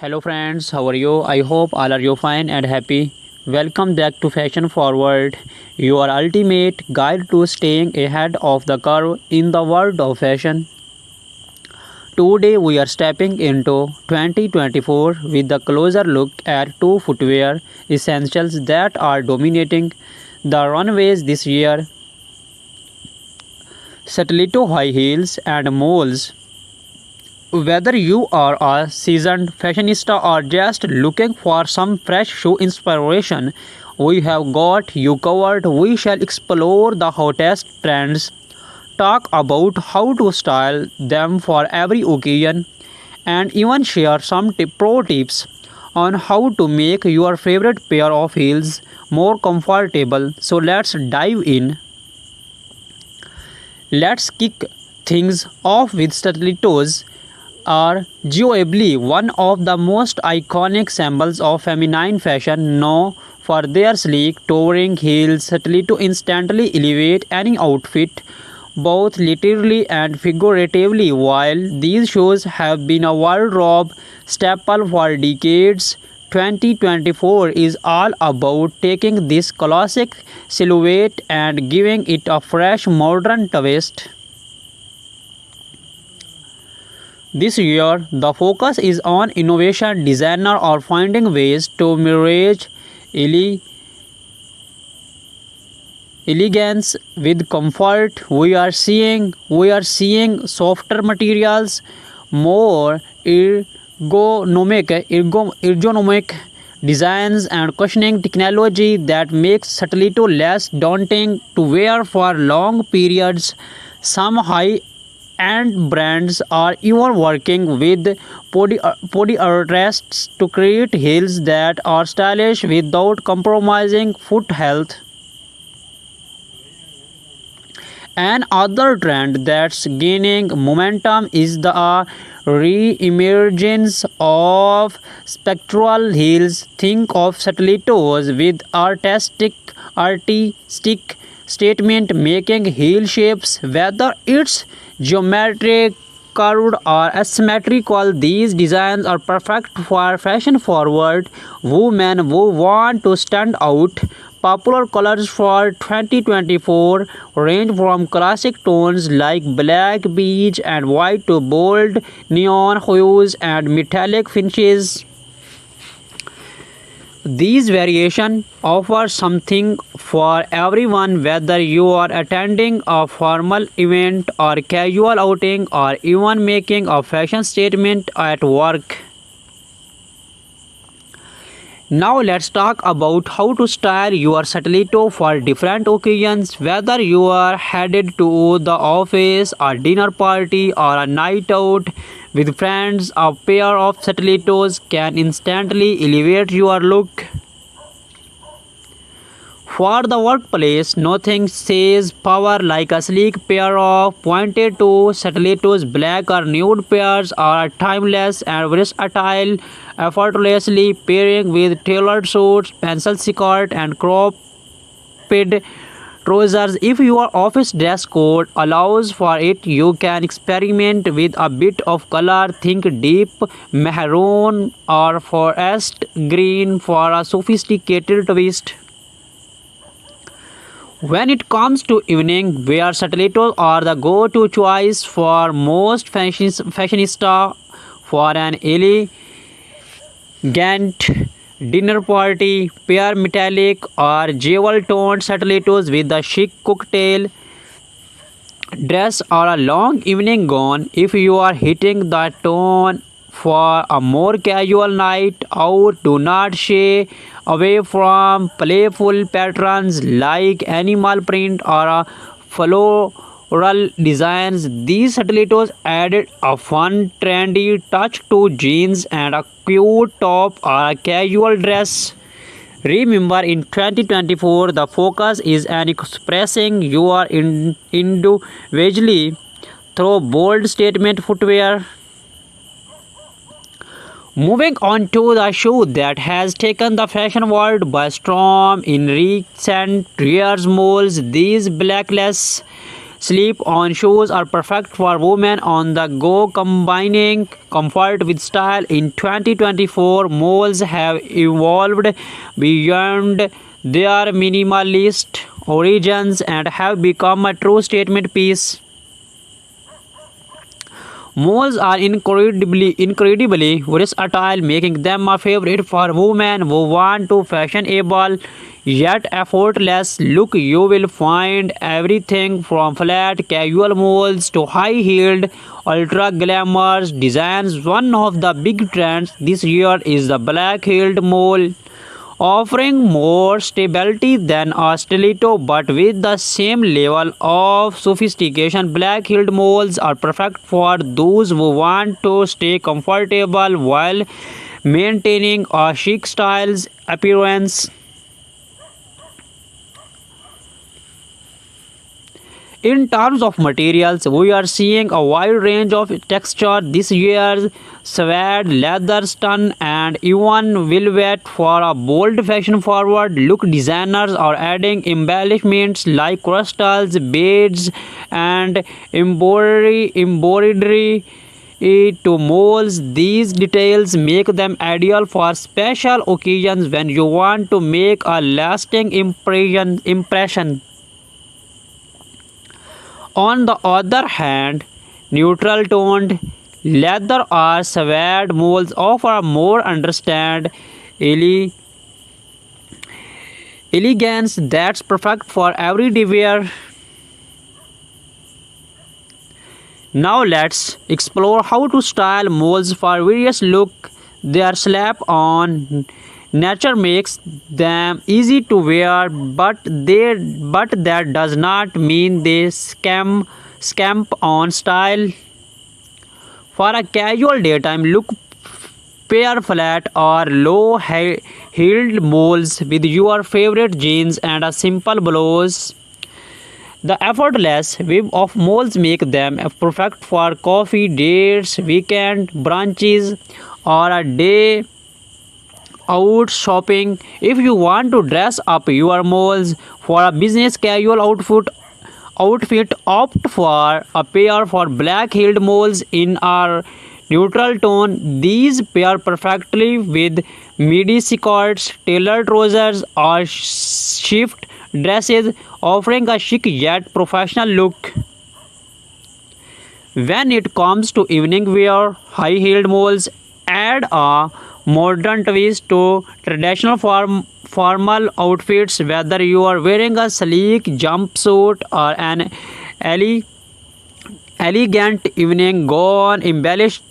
Hello friends, how are you? I hope all are you fine and happy. Welcome back to Fashion Forward, your ultimate guide to staying ahead of the curve in the world of fashion. Today we are stepping into 2024 with a closer look at two footwear essentials that are dominating the runways this year: stiletto high heels and moles. Whether you are a seasoned fashionista or just looking for some fresh shoe inspiration, we have got you covered. We shall explore the hottest trends, talk about how to style them for every occasion, and even share some pro tips on how to make your favorite pair of heels more comfortable. So let's dive in. Let's kick things off with stilettos are arguably one of the most iconic symbols of feminine fashion, known for their sleek, towering heels. Stiletto instantly elevate any outfit, both literally and figuratively. While these shoes have been a wardrobe staple for decades, 2024 is all about taking this classic silhouette and giving it a fresh modern twist. This year, the focus is on innovation, designer or finding ways to merge ele- elegance with comfort. We are seeing softer materials, more ergonomic designs, and cushioning technology that makes stiletto less daunting to wear for long periods. Some high and brands are even working with podiatrists to create heels that are stylish without compromising foot health. Another trend that's gaining momentum is the re-emergence of spectral heels. Think of stilettos with artistic statement making heel shapes, whether it's geometric, curved, or asymmetrical. These designs are perfect for fashion forward women who want to stand out. Popular colors for 2024 range from classic tones like black, beige, and white to bold neon hues and metallic finishes. These variations offer something for everyone, whether you are attending a formal event or casual outing or even making a fashion statement at work. Now let's talk about how to style your stiletto for different occasions. Whether you are headed to the office, a dinner party, or a night out with friends, a pair of stilettos can instantly elevate your look. For the workplace, nothing says power like a sleek pair of pointed toe stilettos. Black or nude pairs are timeless and versatile, effortlessly pairing with tailored suits, pencil skirt, and cropped trousers. If your office dress code allows for it, you can experiment with a bit of color. Think deep maroon or forest green for a sophisticated twist. When it comes to evening wear, stilettos are the go-to choice for most fashionista for an elegant dinner party. Pair metallic or jewel-toned stilettos with a chic cocktail dress or a long evening gown. If you are hitting the tone for a more casual night out, do not shy away from playful patterns like animal print or a floral designs. These stilettos added a fun, trendy touch to jeans and a cute top or a casual dress. Remember, in 2024, the focus is on expressing your individually through bold statement footwear. Moving on to the shoe that has taken the fashion world by storm in recent years, moles. These blackless slip-on shoes are perfect for women on the go, combining comfort with style. In 2024, malls have evolved beyond their minimalist origins and have become a true statement piece. Malls are incredibly versatile, making them a favorite for women who want to fashionable yet effortless look. You will find everything from flat casual malls to high-heeled ultra glamorous designs. One of the big trends this year is the black-heeled mall, offering more stability than a stiletto but with the same level of sophistication. Black-heeled malls are perfect for those who want to stay comfortable while maintaining a chic styles appearance. In terms of materials, we are seeing a wide range of texture this year: suede, leather, stun, and even velvet for a bold fashion-forward look. Designers are adding embellishments like crystals, beads, and embroidery to molds. These details make them ideal for special occasions when you want to make a lasting impression. On the other hand, neutral toned leather or suede molds offer a more understand elegance that's perfect for everyday wear. Now let's explore how to style molds for various look. Their slap on nature makes them easy to wear, but that does not mean they scamp on style. For a casual daytime look, pair flat or low-heeled molds with your favorite jeans and a simple blouse. The effortless web of molds make them perfect for coffee dates, weekend brunches, or a day out shopping. If you want to dress up your molds for a business casual outfit, opt for a pair for black-heeled molds in a neutral tone. These pair perfectly with midi skirts, tailored trousers, or shift dresses, offering a chic yet professional look. When it comes to evening wear, high-heeled molds add a modern twist to traditional formal outfits. Whether you are wearing a sleek jumpsuit or an ele- elegant evening gown, embellished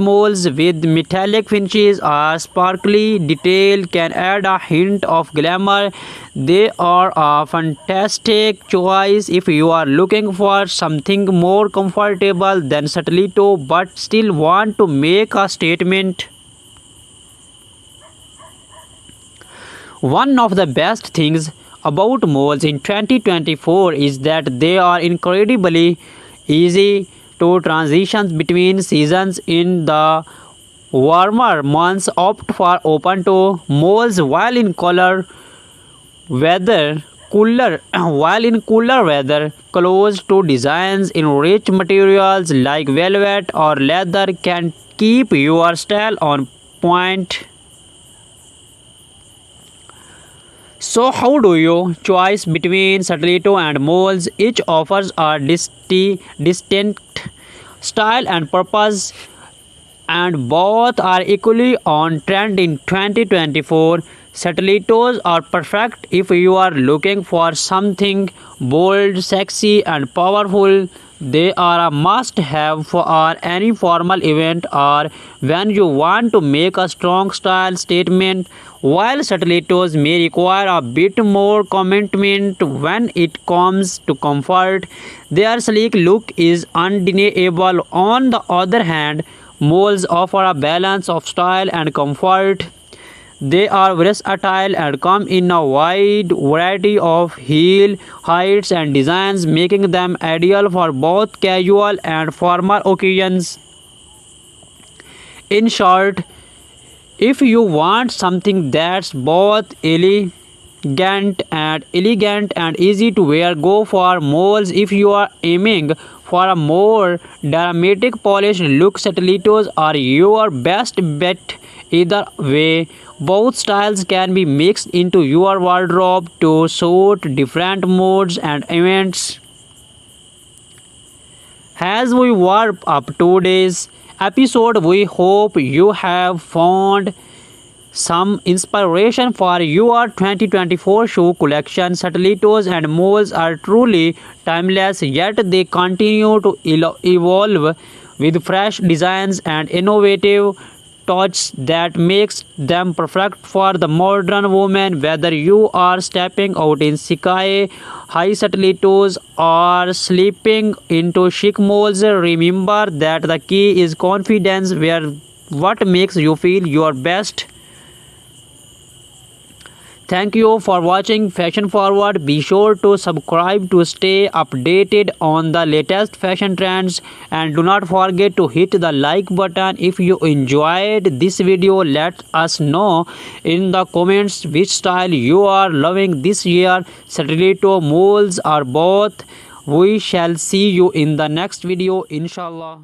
molds with metallic finishes or sparkly detail can add a hint of glamour. They are a fantastic choice if you are looking for something more comfortable than stiletto but still want to make a statement. One of the best things about malls in 2024 is that they are incredibly easy to transition between seasons. In the warmer months, opt for open toe malls, while in cooler weather, close to designs in rich materials like velvet or leather can keep your style on point. So how do you choose between stiletto and molds? Each offers a distinct style and purpose, and both are equally on trend in 2024. Stilettos are perfect if you are looking for something bold, sexy, and powerful. They are a must-have for any formal event or when you want to make a strong style statement. While stilettos may require a bit more commitment when it comes to comfort, their sleek look is undeniable. On the other hand, molds offer a balance of style and comfort. They are versatile and come in a wide variety of heel heights and designs, making them ideal for both casual and formal occasions. In short, if you want something that's both and elegant and easy to wear. Go for moles if you are aiming for a more dramatic polished look. Stilettos are your best bet. Either way, both styles can be mixed into your wardrobe to suit different moods and events. As we wrap up today's episode, we hope you have found some inspiration for your 2024 shoe collection. Stilettos and moles are truly timeless, yet they continue to evolve with fresh designs and innovative touch that makes them perfect for the modern woman. Whether you are stepping out in sky high stilettos or slipping into chic moles, remember that the key is confidence. Wear what makes you feel your best. Thank you for watching Fashion Forward. Be sure to subscribe to stay updated on the latest fashion trends, and do not forget to hit the like button if you enjoyed this video. Let us know in the comments which style you are loving this year, stiletto, moles or both. We shall see you in the next video, inshallah.